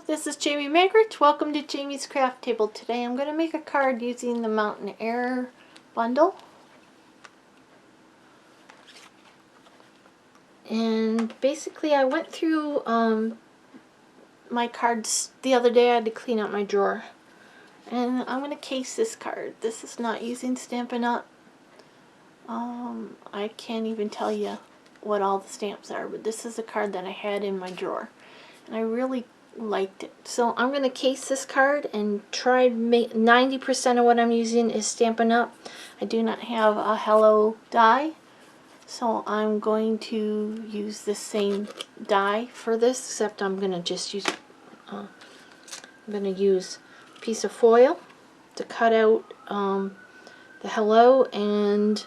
this is Jamie Margaret. Welcome to Jamie's Craft Table. Today I'm going to make a card using the Mountain Air bundle. And basically I went through my cards the other day. I had to clean out my drawer. And I'm going to case this card. This is not using Stampin' Up. I can't even tell you what all the stamps are, but this is a card that I had in my drawer. And I really liked it. So I'm going to case this card and try to make 90% of what I'm using is Stampin' Up. I do not have a Hello die, so I'm going to use the same die for this, except I'm going to just use I'm going to use a piece of foil to cut out the Hello and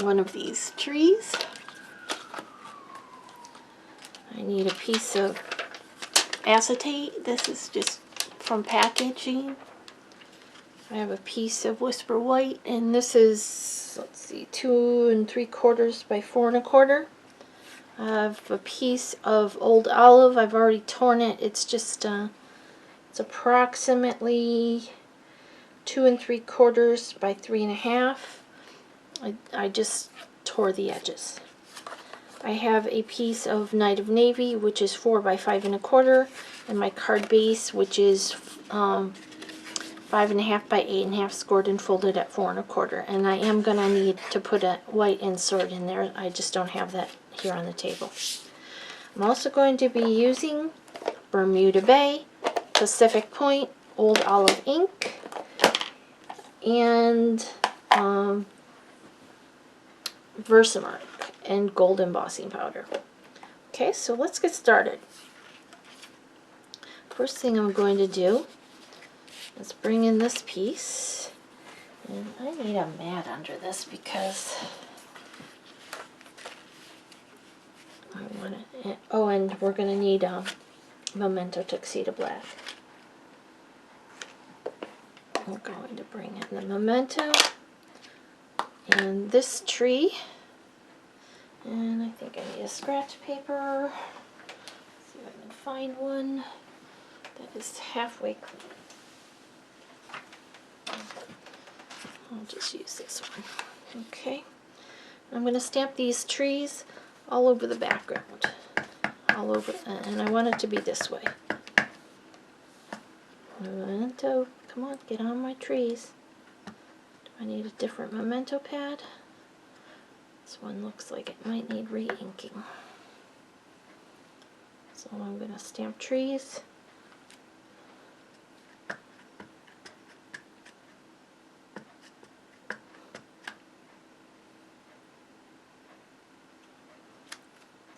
one of these trees. I need a piece of acetate. This is just from packaging. I have a piece of Whisper White, and this is, let's see, 2 3/4 by 4 1/4. I have a piece of Old Olive. I've already torn it. It's just, it's approximately 2 3/4 by 3 1/2. I just tore the edges. I have a piece of Night of Navy, which is 4 by 5 1/4, and my card base, which is 5 1/2 by 8 1/2, scored and folded at 4 1/4. And I am going to need to put a white insert in there. I just don't have that here on the table. I'm also going to be using Bermuda Bay, Pacific Point, Old Olive ink, and Versamark and gold embossing powder. Okay, so let's get started. First thing I'm going to do is bring in this piece, and I need a mat under this because I want it. Oh, and we're going to need Memento Tuxedo Black. We're going to bring in the Memento and this tree. And I think I need a scratch paper. Let's see if I can find one that is halfway clean. I'll just use this one. Okay. I'm going to stamp these trees all over the background. All over, and I want it to be this way. Memento, come on, get on my trees. Do I need a different Memento pad? This one looks like it might need re-inking. So I'm going to stamp trees.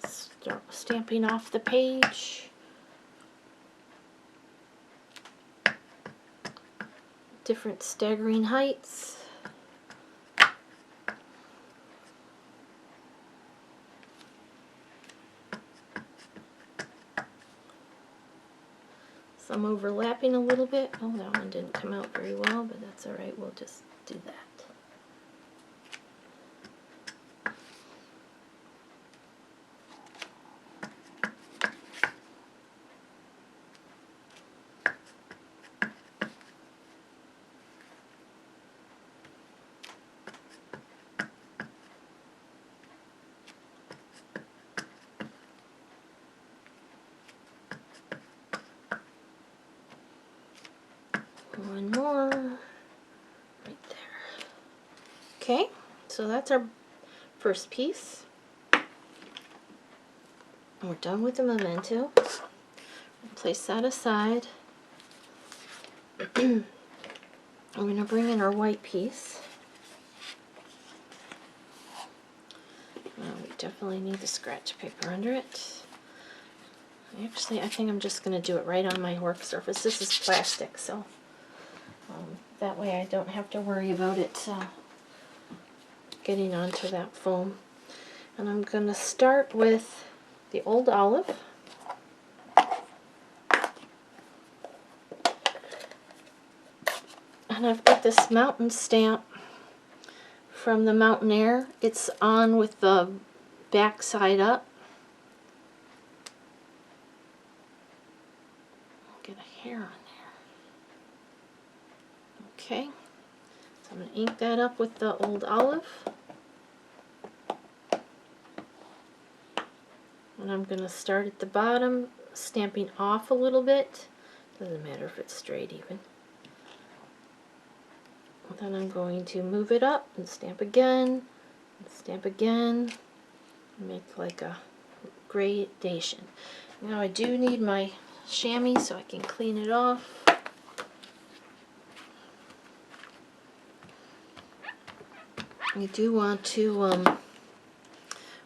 Start stamping off the page. Different staggering heights. Some overlapping a little bit. Oh, that one didn't come out very well, but that's alright. We'll just do that. One more right there. Okay, so that's our first piece. We're done with the Memento. We'll place that aside. I'm going to bring in our white piece. We definitely need the scratch paper under it. Actually, I think I'm just going to do it right on my work surface. This is plastic, so that way I don't have to worry about it getting onto that foam. And I'm going to start with the Old Olive. And I've got this mountain stamp from the Mountain Air. It's on with the back side up. get a hair on there. Okay, so I'm going to ink that up with the old olive. And I'm going to start at the bottom, stamping off a little bit. Doesn't matter if it's straight even. Then I'm going to move it up and stamp again, and stamp again, and make like a gradation. Now I do need my chamois so I can clean it off. You do want to,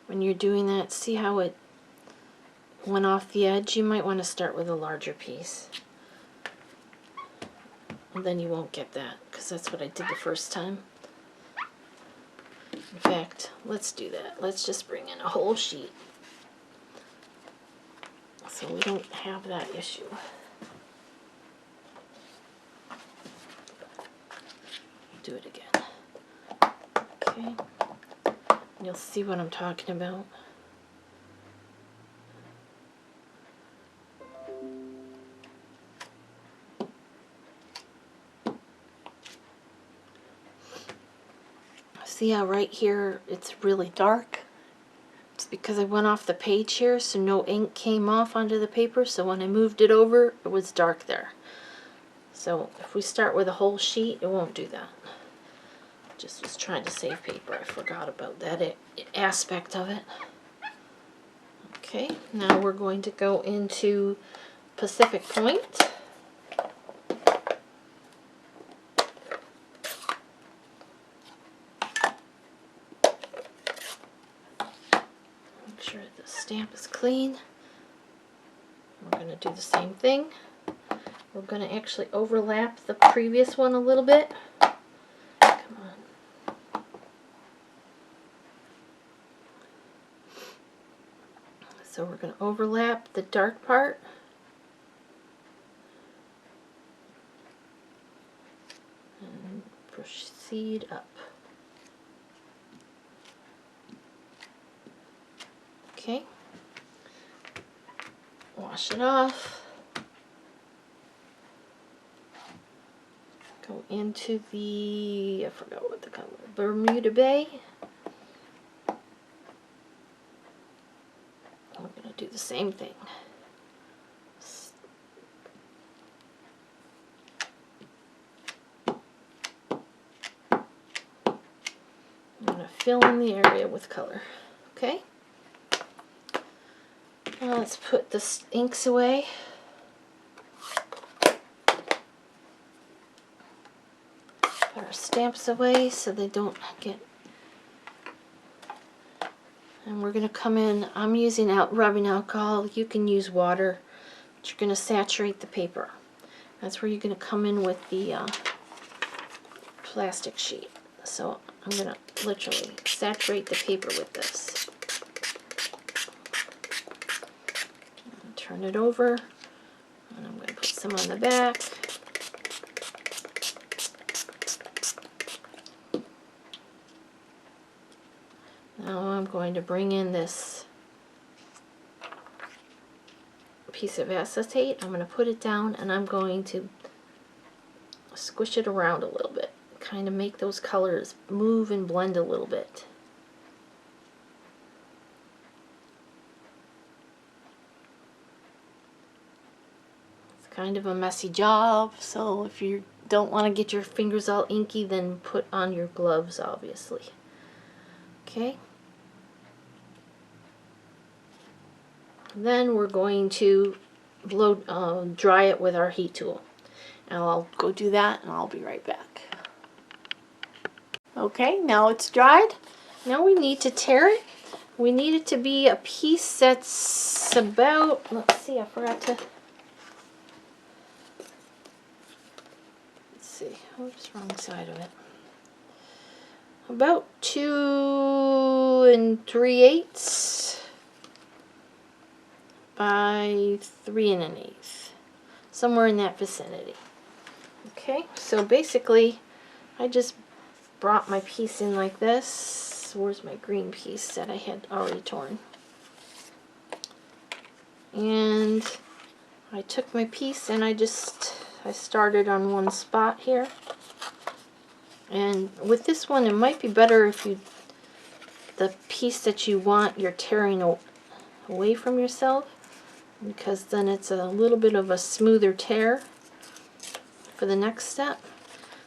when you're doing that, see how it went off the edge? You might want to start with a larger piece. And then you won't get that, because that's what I did the first time. In fact, let's do that. Let's just bring in a whole sheet, so we don't have that issue. Do it again. Okay. You'll see what I'm talking about. See how right here it's really dark? It's because I went off the page here, so no ink came off onto the paper, so when I moved it over, it was dark there. So if we start with a whole sheet, it won't do that. Just was trying to save paper. I forgot about that aspect of it. Okay, now we're going to go into Pacific Point. Make sure the stamp is clean. We're going to do the same thing. We're going to actually overlap the previous one a little bit. Come on. So we're going to overlap the dark part. And proceed up. Okay. Wash it off. Go into the, I forgot what the color, Bermuda Bay. We're going to do the same thing. I'm going to fill in the area with color. Okay? Now let's put the inks away. Put our stamps away so they don't get... And we're going to come in, I'm using rubbing alcohol. You can use water, but you're going to saturate the paper. That's where you're going to come in with the plastic sheet. So I'm going to literally saturate the paper with this. Turn it over, and I'm going to put some on the back. Now I'm going to bring in this piece of acetate. I'm going to put it down, and I'm going to squish it around a little bit. Kind of make those colors move and blend a little bit. Kind of a messy job, so if you don't want to get your fingers all inky, then put on your gloves, obviously. Okay. Then we're going to dry it with our heat tool. And I'll go do that, and I'll be right back. Okay, now it's dried. Now we need to tear it. We need it to be a piece that's about, let's see, I forgot to... Oops, wrong side of it. About 2 3/8 by 3 1/8, somewhere in that vicinity. Okay, so basically, I just brought my piece in like this. Where's my green piece that I had already torn? And I took my piece and I started on one spot here. And with this one, it might be better if the piece that you want, you're tearing away from yourself, because then it's a little bit of a smoother tear for the next step.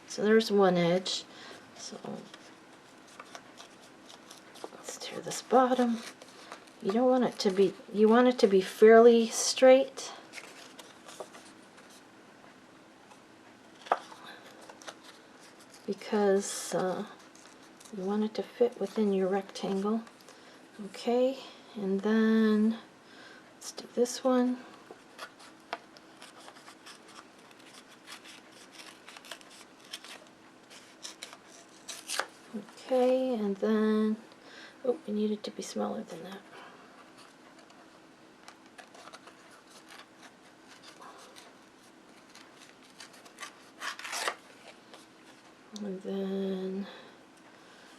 So there's one edge. So let's tear this bottom. You don't want it to be, you want it to be fairly straight. Because you want it to fit within your rectangle. Okay, and then let's do this one. Okay, and then, oh, we need it to be smaller than that. And then,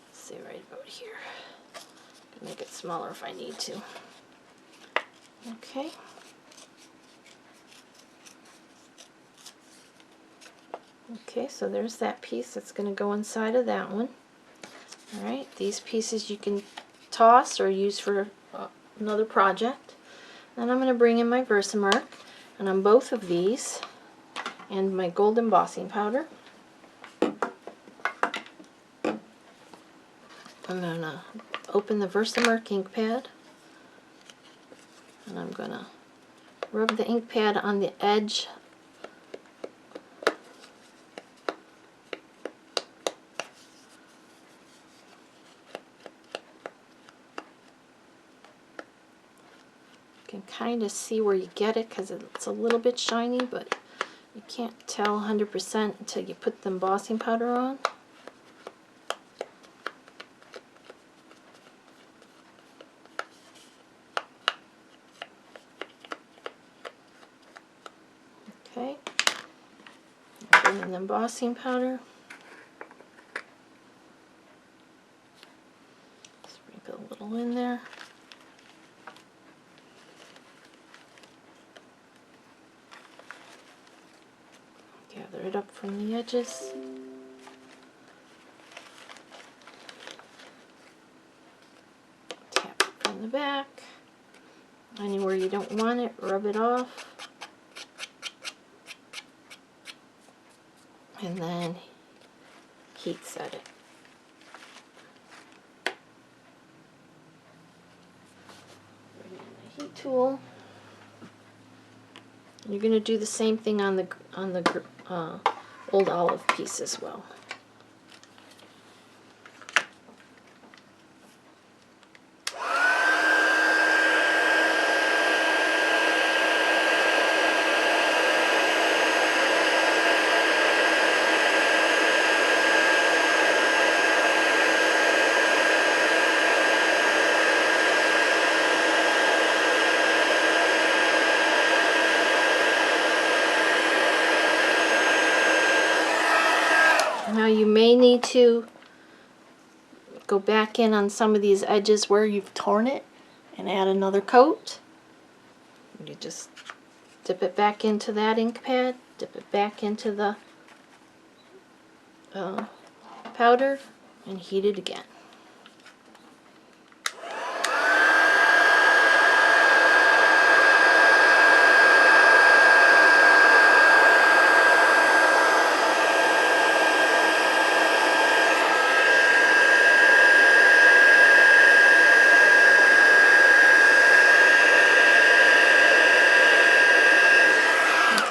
let's see, right about here. I can make it smaller if I need to. Okay. Okay, so there's that piece that's going to go inside of that one. Alright, these pieces you can toss or use for another project. Then I'm going to bring in my Versamark, and on both of these, and my gold embossing powder. I'm going to open the Versamark ink pad, and I'm going to rub the ink pad on the edge You can kind of see where you get it because it's a little bit shiny, but you can't tell 100% until you put the embossing powder on. Okay, bring in the embossing powder. Sprinkle a little in there. Gather it up from the edges. Tap it from the back. Anywhere you don't want it, rub it off. And then heat set it. Bring in the heat tool. You're going to do the same thing on the old olive piece as well. Now you may need to go back in on some of these edges where you've torn it and add another coat. You just dip it back into that ink pad, dip it back into the powder, and heat it again.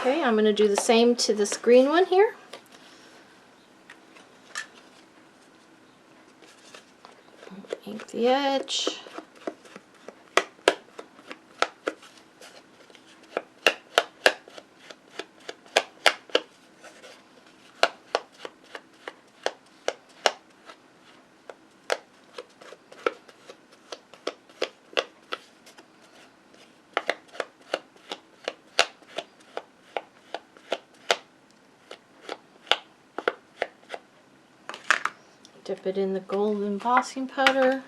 Okay, I'm going to do the same to this green one here. Ink the edge. Dip it in the gold embossing powder.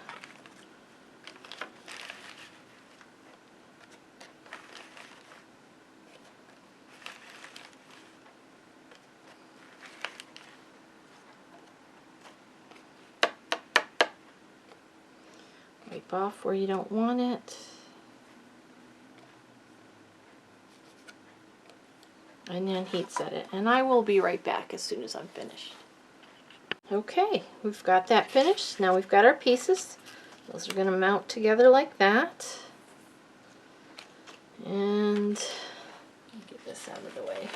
Snip off where you don't want it. And then heat set it. And I will be right back as soon as I'm finished. Okay, we've got that finished. Now we've got our pieces. Those are going to mount together like that. And get this out of the way.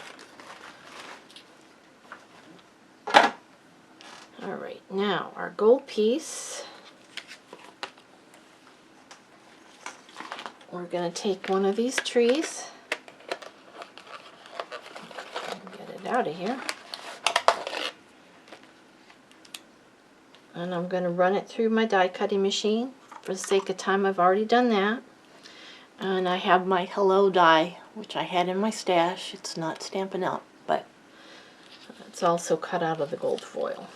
Alright, now our gold piece. We're going to take one of these trees and get it out of here. And I'm going to run it through my die cutting machine. For the sake of time, I've already done that. And I have my Hello die, which I had in my stash. It's not Stampin' Up, but it's also cut out of the gold foil.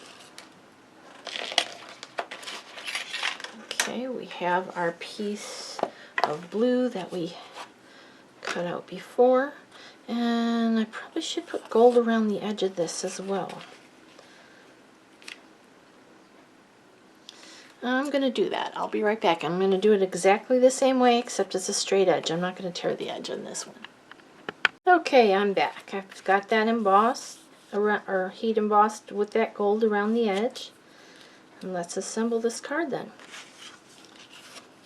Okay, we have our piece of blue that we cut out before. And I probably should put gold around the edge of this as well. I'm going to do that. I'll be right back. I'm going to do it exactly the same way, except it's a straight edge. I'm not going to tear the edge on this one. Okay, I'm back. I've got that embossed, or heat embossed with that gold around the edge. And let's assemble this card then.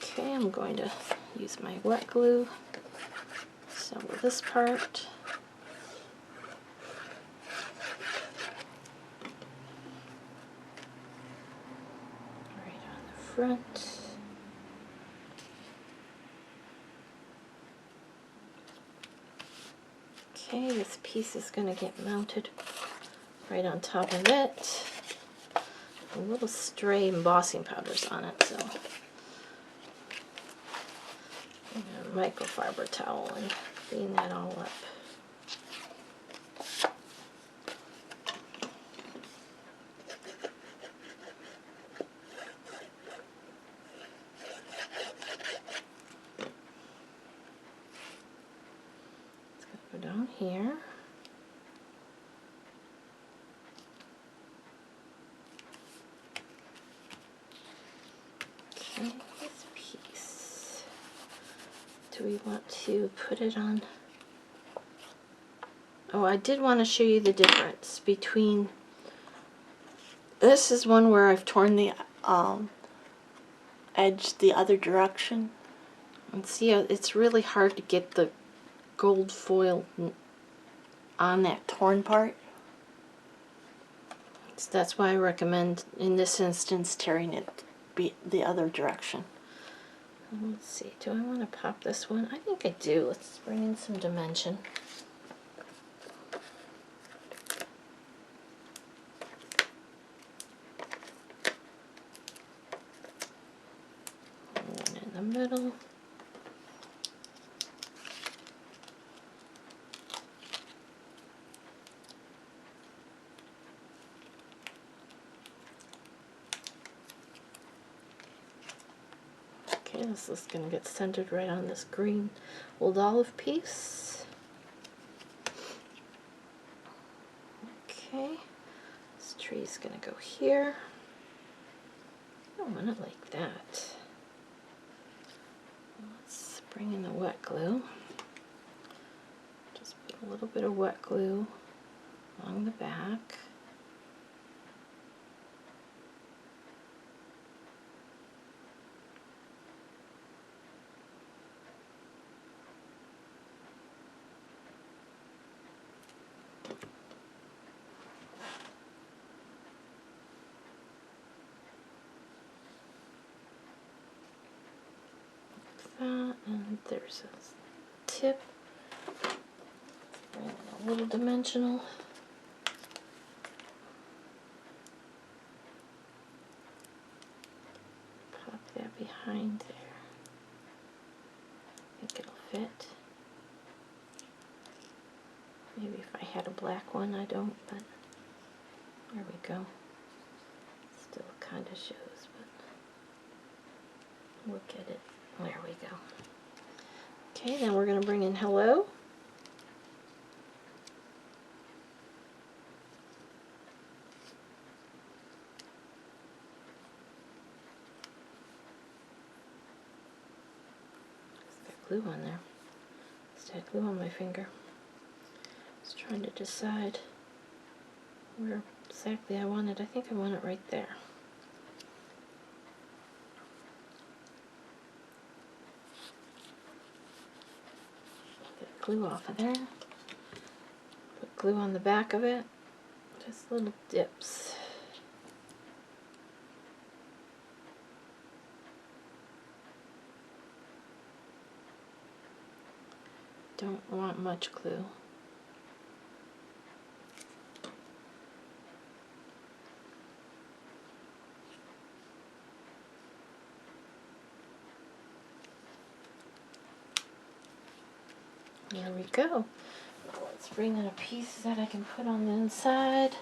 Okay, I'm going to use my wet glue. Assemble this part. Front. Okay, this piece is going to get mounted right on top of it. A little stray embossing powders on it, so I'm going to microfiber towel and clean that all up. Down here. Okay, this piece. Do we want to put it on? Oh, I did want to show you the difference between. This is one where I've torn the edge the other direction. And see, it's really hard to get the gold foil on that torn part. So that's why I recommend, in this instance, tearing it the other direction. Let's see, do I want to pop this one? I think I do. Let's bring in some dimension. One in the middle. Okay, this is going to get centered right on this green old olive piece. Okay, this tree is going to go here. I don't want it like that. Let's bring in the wet glue. Just put a little bit of wet glue along the back. And there's a tip. Bring in a little dimensional. Pop that behind there. I think it'll fit. Maybe if I had a black one, I don't, but there we go. Still kind of shows, but look at it. There we go. Okay, then we're going to bring in Hello. glue on there. Just had glue on my finger. Just trying to decide where exactly I want it. I think I want it right there. Get glue off of there. Put glue on the back of it. Just little dips. Don't want much glue. There we go. Let's bring in a piece that I can put on the inside.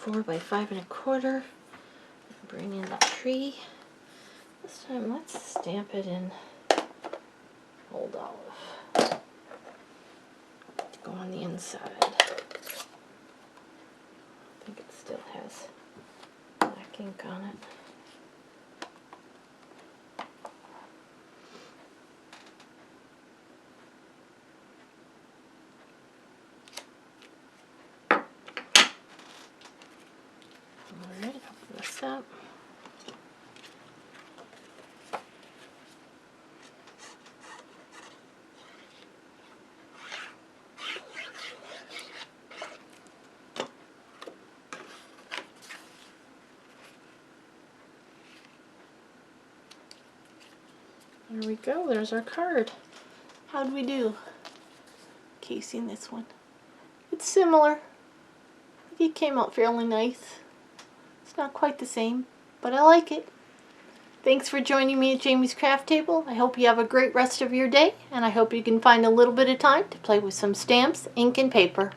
4 by 5 1/4. Bring in the tree. This time let's stamp it in Old Olive. Go on the inside. I think it still has black ink on it. Alright, open this up. There we go, there's our card. How'd we do? Casing this one. It's similar. It came out fairly nice. It's not quite the same, but I like it. Thanks for joining me at Jamie's Craft Table. I hope you have a great rest of your day, and I hope you can find a little bit of time to play with some stamps, ink, and paper.